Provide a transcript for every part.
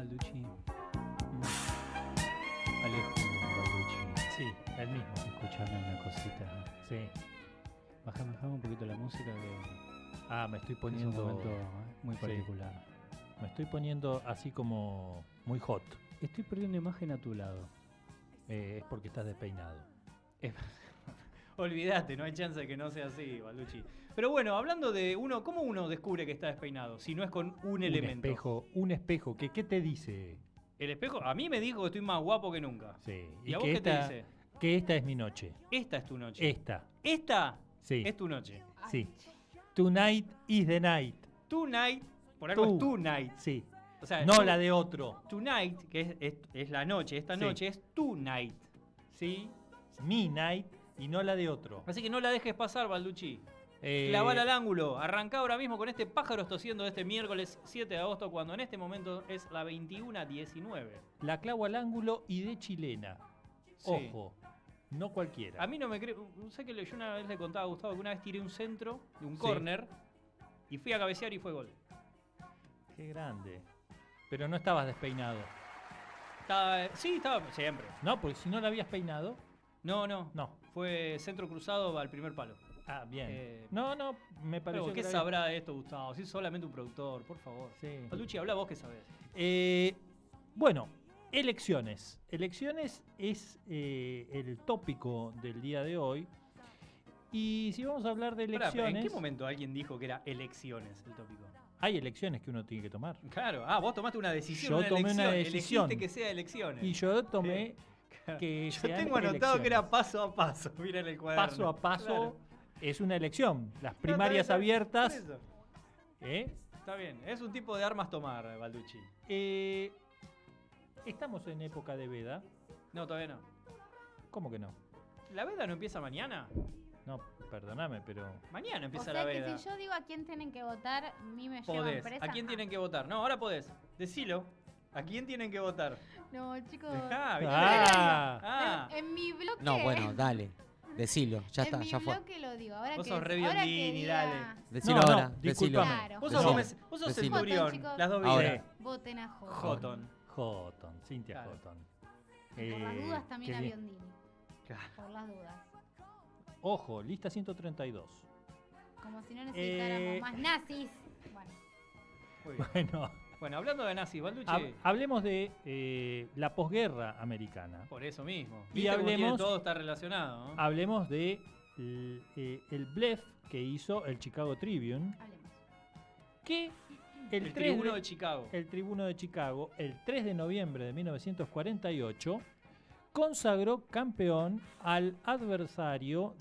Balducci? Alejo Balducci. Sí, el mismo. Escuchame una cosita. Sí. Bajame un poquito la música que Me estoy es un poniendo momento muy sí. particular. Me estoy poniendo así como muy hot. Estoy perdiendo imagen a tu lado. Es porque estás despeinado. Olvídate, no hay chance de que no sea así, Balducci. Pero bueno, hablando de uno, ¿cómo uno descubre que está despeinado? Si no es con un elemento. Un espejo. ¿Qué te dice? El espejo, a mí me dijo que estoy más guapo que nunca. Sí. ¿Y a vos qué te dice? Que esta es mi noche. Esta es tu noche. Esta. Esta Sí. es tu noche. Sí. Tonight is the night. Tonight, por algo es tonight. Sí. O sea, No la de otro. Tonight, que es la noche, esta Sí. noche es tu night. ¿Sí? Mi night y no la de otro. Así que no la dejes pasar, Balducci. Eh, Clavala al ángulo. Arrancá ahora mismo con este pájaro tosiendo de este miércoles 7 de agosto, cuando en este momento es la 21:19. La clavo al ángulo y de chilena. Sí. Ojo, no cualquiera. A mí no me creo. Sé que yo una vez le contaba a Gustavo que una vez tiré un centro de un Sí. córner y fui a cabecear y fue gol. Qué grande. Pero no estabas despeinado. Sí, estaba siempre. No, porque si no la habías peinado. No. No. Fue centro cruzado al primer palo. Ah, bien. Eh, No, me pareció Pero, ¿qué que sabrá de esto, Gustavo? Si es solamente un productor, por favor. Sí. Balducci, habla vos que sabés. Bueno, elecciones. Elecciones es el tópico del día de hoy. Y si vamos a hablar de Pará, elecciones... ¿en qué momento alguien dijo que era elecciones el tópico? Hay elecciones que uno tiene que tomar. Claro, vos tomaste una decisión. Yo una tomé elección. una decisión. Elegiste que sea elecciones. Y yo tomé que Yo sean tengo anotado que era elecciones. paso a paso. Mira en el cuaderno. Paso a paso Claro. es una elección. Las No, primarias está bien, abiertas... por eso. ¿eh? Está bien, es un tipo de armas tomar, Balducci. Estamos en época de veda. No, todavía no. ¿Cómo que no? ¿La veda no empieza mañana? No, perdóname, pero... Mañana O empieza sea la que veda. si yo digo a quién tienen que votar, a mí me llevan Podés. presa. ¿A quién tienen que votar? No, ahora podés. Decilo. ¿A quién tienen que votar? No, chicos. Dejá, ¿viste? Ah. En mi bloque. No, bueno, dale. Decilo, ya está, en mi ya fue. bloque lo digo. Ahora Vos que sos re ahora que Biondini, diga, dale. Decilo No, no, ahora, decilo. discúlpame. Claro. Vos Decilo. sos el Decilo. centurión. Voten, chicos. Las dos Ahora. vidas. Voten a Joto. Jotón. Houghton, Cynthia Claro. Houghton. Y por las dudas también qué a bien. Biondini. Por las dudas. Ojo, lista 132. Como si no necesitáramos más nazis. Bueno, Muy bien. Bueno, Bueno, hablando de nazis, Balducci. hablemos de la posguerra americana. Por eso mismo. Y ¿Viste cómo tiene hablemos- todo está relacionado, ¿no? Hablemos de el bluff que hizo el Chicago Tribune, hablemos. que El tribuno de Chicago. el tribuno de Chicago, el 3 de noviembre de 1948, consagró campeón al adversario,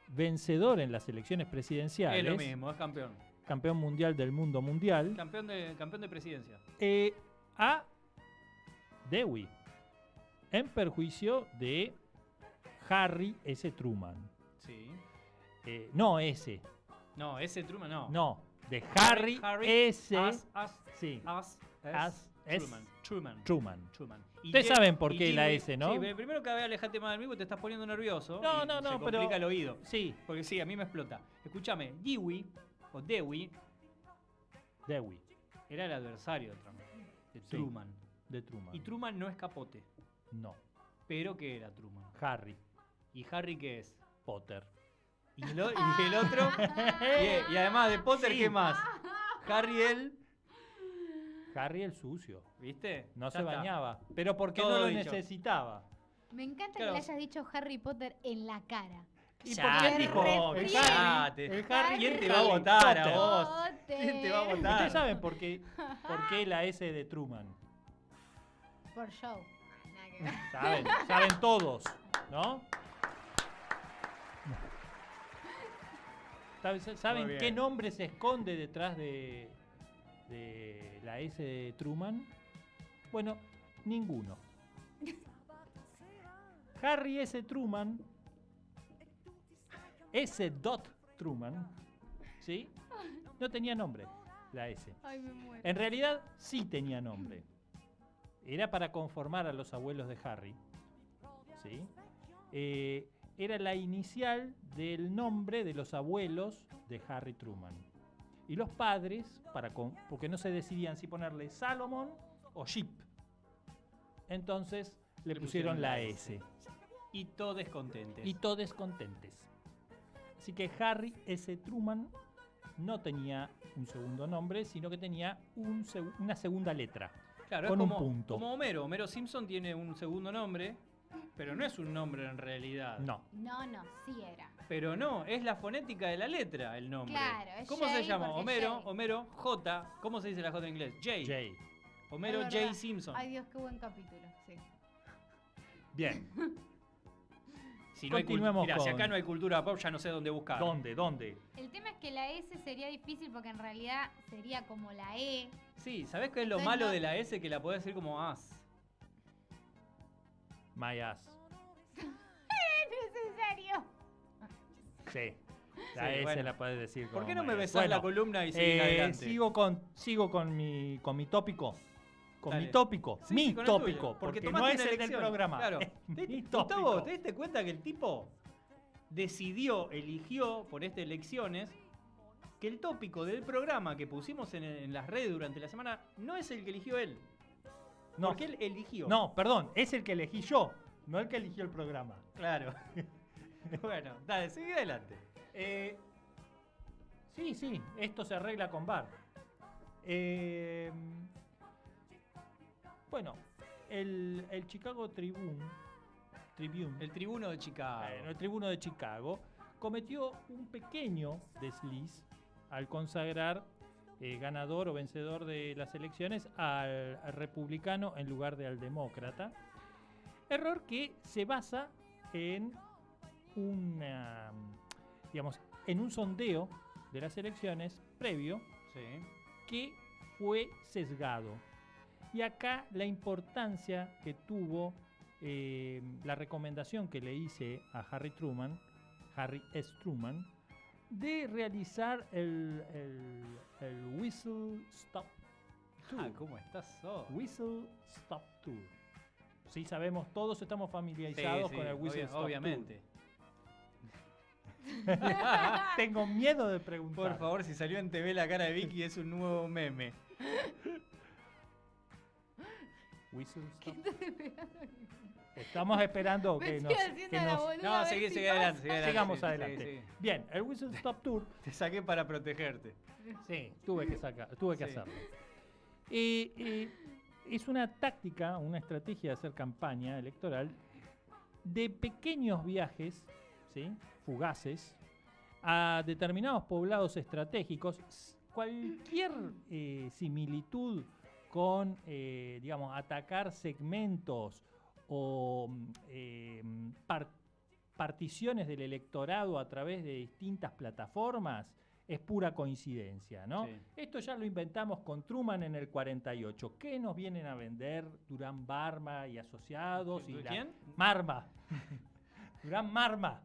vencedor en las elecciones presidenciales, Es lo mismo, es campeón. campeón mundial del mundo mundial, Campeón de presidencia. a Dewey, en perjuicio de Harry S. Truman. Sí. No ese, No, ese Truman no. no, de Harry S. Sí, As Truman. Truman. Y Ustedes saben por y qué la Dewey- S, ¿no? Sí, pero primero que alejate más del mismo, te estás poniendo nervioso. No, y no, no, se pero- complica el oído. Sí, Porque sí, a mí me explota. Escúchame, Dewey, o Dewey, Dewey, era el adversario de Truman. De Sí. Truman. de Truman. Y Truman no es capote. No, Pero ¿qué era Truman? Harry ¿Y Harry qué es? Potter. ¿Y el otro? y además de Potter, Sí. ¿qué más? Harry Harry el sucio. ¿viste? No Ya se está. bañaba. Pero porque Todo no lo dicho. necesitaba. Me encanta Claro. que le hayas dicho Harry Potter en la cara. ¿Y Ya, por qué te dijo dijo, el cállate. Harry? El Harry, ¿Quién te el va a Harry votar a Potter? vos? Potter. ¿Quién te va a votar? Ustedes saben por qué la S de Truman. Por show. Nada que ver. Saben todos, ¿no? Muy ¿Saben bien. qué nombre se esconde detrás de la S de Truman? Bueno, ninguno. Harry S. Truman, S. Truman, ¿sí? No tenía nombre, la S. Ay, me muero. En realidad sí tenía nombre. Era para conformar a los abuelos de Harry, ¿sí? Era la inicial del nombre de los abuelos de Harry Truman. Y los padres, porque no se decidían si ponerle Salomon o Sheep. Entonces le pusieron la S. Y todos contentes. Y todos contentes. Así que Harry S. Truman no tenía un segundo nombre, sino que tenía una segunda letra. Claro, con es un como, punto. como Homero. Homero Simpson tiene un segundo nombre, pero no es un nombre en realidad. No. No, sí era. Pero no, es la fonética de la letra el nombre. Claro, es ¿Cómo se Jay llama? porque Homero, Jay. Homero, J. ¿Cómo se dice la J en inglés? J. Jay. Homero Es J. verdad. Simpson. Ay, Dios, qué buen capítulo. Sí. Bien. Si no hay Continuemos Mirá, si con- acá no hay cultura pop, ya no sé dónde buscar. ¿Dónde? El tema es que la S sería difícil porque en realidad sería como la E. Sí, ¿sabés qué es lo Entonces malo no- de la S? Que la podés decir como as. My ass. ¿Necesario? Sí. La Sí, S bueno. la puedes decir ¿Por como qué no my me ass? besás la columna y seguís adelante? Sigo con mi tópico. Con Dale. mi tópico. Sí, mi sí, con el tópico. tuyo, porque no tomaste es una el del elección. programa. Claro. es mi Gustavo, tópico. ¿te diste cuenta que el tipo eligió por estas elecciones, que el tópico del programa que pusimos en las redes durante la semana no es el que eligió él? No, Porque él eligió. no, perdón. Es el que elegí yo. No el que eligió el programa. Claro. Bueno, dale, sigue adelante. Sí. Esto se arregla con VAR. Bueno, el Chicago Tribune, El tribuno de Chicago. el tribuno de Chicago, cometió un pequeño desliz al consagrar ganador o vencedor de las elecciones al republicano en lugar de al demócrata. Error que se basa en en un sondeo de las elecciones previo Sí. que fue sesgado. Y acá la importancia que tuvo la recomendación que le hice a Harry S. Truman, de realizar el Whistle Stop Tour. Ah, ¿cómo estás? Whistle Stop Tour. Sí, sabemos, todos estamos familiarizados con el Whistle Stop obviamente. Tour. Tengo miedo de preguntar. Por favor, si salió en TV la cara de Vicky es un nuevo meme. Whistle Stop. Estamos esperando Me que estoy nos, haciendo que la nos- boluda. No, a ver seguí si adelante, pasa. seguí adelante. sigamos sí, adelante. sí, sí. Bien, el Whistle Stop Tour. Te saqué para protegerte. Sí, tuve que Sí. hacerlo. Es una táctica, una estrategia de hacer campaña electoral de pequeños viajes, ¿sí?, fugaces, a determinados poblados estratégicos. Cualquier similitud con, atacar segmentos o particiones del electorado a través de distintas plataformas es pura coincidencia, ¿no? Sí. Esto ya lo inventamos con Truman en el 48. ¿Qué nos vienen a vender Durán Barma y asociados? ¿Quién? Marma. Durán Marma.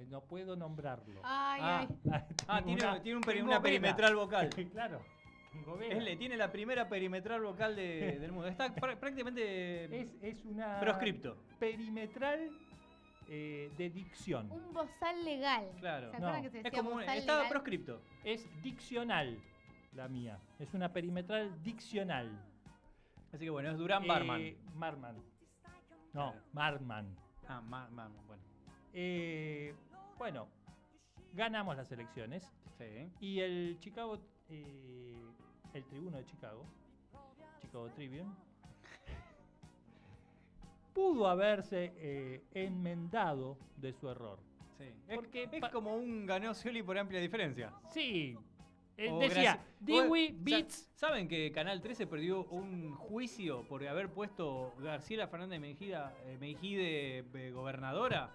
No puedo nombrarlo. Ay, ay. Tiene tengo una vena. perimetral vocal. Claro. Tengo vena. Tiene la primera perimetral vocal del mundo. Está prácticamente Es una proscripto. perimetral de dicción. Un bozal legal. Claro. ¿Se acuerdan No. que se Es decía como bozal estaba legal? proscripto. Es diccional la mía. Es una perimetral diccional. Así que bueno, es Durán Barman. Marman. No, Claro. Marman. Ah, bueno. Bueno, ganamos las elecciones Sí. y el tribuno de Chicago Tribune, pudo haberse enmendado de su error. Sí. Porque es pa- como un ganó Scioli por amplia diferencia. Sí, O decía, graci- Dewey o- beats... ¿Saben que Canal 13 perdió un juicio por haber puesto Graciela Fernández Mejide gobernadora?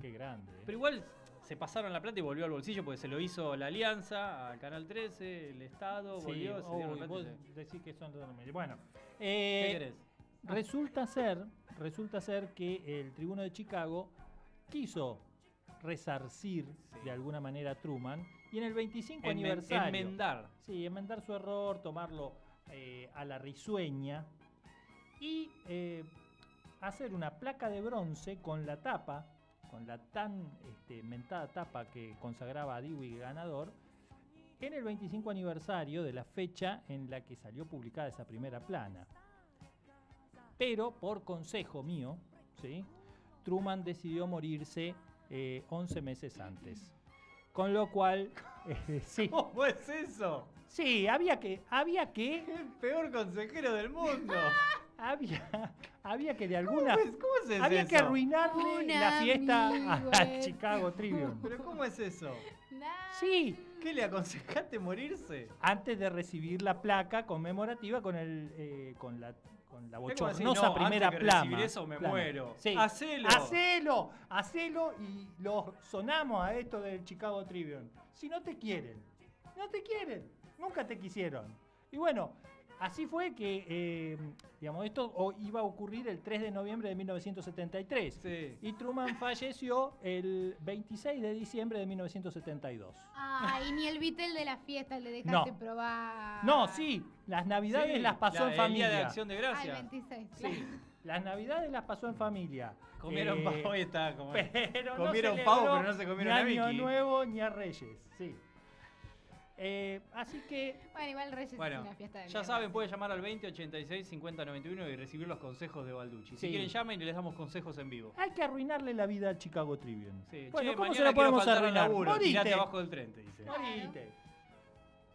Qué grande. Pero igual se pasaron la plata y volvió al bolsillo porque se lo hizo la Alianza, al Canal 13, el Estado, Sí, volvió, se dieron la plata y vos se- decís que son totalmente... Bueno, ¿Qué querés? resulta ser que el tribuno de Chicago quiso resarcir Sí. de alguna manera a Truman y en el 25 aniversario... Enmendar. Sí, enmendar su error, tomarlo a la risueña y hacer una placa de bronce con la tapa, con la tan mentada tapa que consagraba a Dewey ganador, en el 25 aniversario de la fecha en la que salió publicada esa primera plana. Pero por consejo mío, ¿sí? Truman decidió morirse 11 meses antes. Con lo cual, sí, ¿Cómo es eso? sí, había que, El peor consejero del mundo. había que de alguna, ¿Cómo es eso? había que arruinarle Un la fiesta amigo, al Chicago Tribune. ¿Pero cómo es eso? Nah. Sí, ¿Qué le aconsejaste morirse? antes de recibir la placa conmemorativa con la Es como bochornosa decir, no, primera antes que plana. recibir eso me muero. Sí. ¡Hacelo! Hacelo y lo sonamos a esto del Chicago Tribune. Si no te quieren, nunca te quisieron. Y bueno, así fue que, digamos, esto iba a ocurrir el 3 de noviembre de 1973. Sí. Y Truman falleció el 26 de diciembre de 1972. Ay, ni el Beatle de la fiesta le dejaste No. probar. No, sí, las navidades Sí, las pasó en El familia. día de Acción de Al Gracia. 26. Sí, las navidades las pasó en familia. Comieron pavo y está como... Pero no Comieron celebró pavo, pero no se comieron ni a Año Vicky. Nuevo ni a Reyes, sí. Así que, Bueno, igual Reyes Bueno, es una fiesta de ya mierda. saben, pueden llamar al 20 86 50 91 y recibir los consejos de Balducci. Si Sí. quieren, llamen y les damos consejos en vivo. hay que arruinarle la vida al Chicago Tribune. Sí. Bueno, Che, ¿cómo se mañana la quiero podemos faltar al arruinar? laburo, tirate Morite. abajo del tren, te dice. Morite.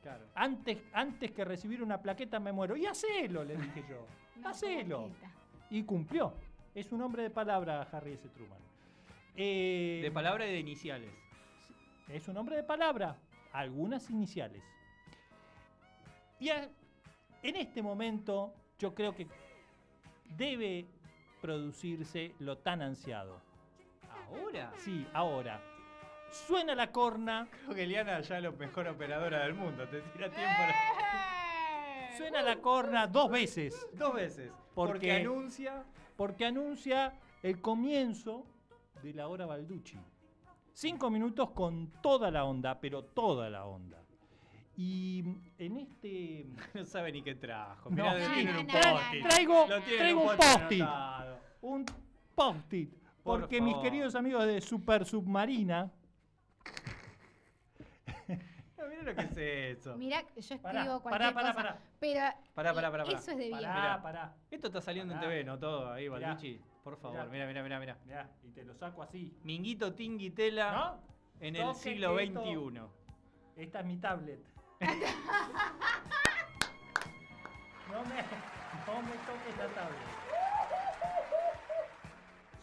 Claro. Antes que recibir una plaqueta me muero. Y hacelo, le dije yo. Una Hacelo. plaqueta. Y cumplió. Es un hombre de palabra, Harry S. Truman. De palabra y de iniciales. Es un hombre de palabra, algunas iniciales. Y en este momento yo creo que debe producirse lo tan ansiado. ¿Ahora? Sí, ahora. Suena la corna, Creo que Eliana ya es la mejor operadora del mundo. Te tira tiempo. suena la corna 2 veces, 2 veces. Porque- Porque anuncia... porque anuncia el comienzo de la hora Balducci. 5 minutos con toda la onda, pero toda la onda. Y en este... No sabe ni qué trajo. No, Mirá, sí, tienen un no, post-it. traigo Lo tienen un post-it post-it. anotado. Un post-it. Por Porque mis favor. queridos amigos de Super Submarina... No, mirá lo que es eso. Mirá, yo escribo Pará, cualquier pará, cosa. pará. Pero Pará. eso es de bien. Pará, pará. Esto está saliendo en Pará. TV, ¿no? Todo ahí, Mirá. Balducci. Por favor, Mirá. mirá. Mirá, y te lo saco así. Minguito Tinguitela ¿No? en el Toque siglo esto. XXI. Esta es mi tablet. No me toques la tablet.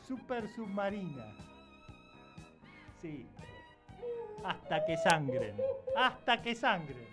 Super Submarina. Sí. Hasta que sangren. Hasta que sangren.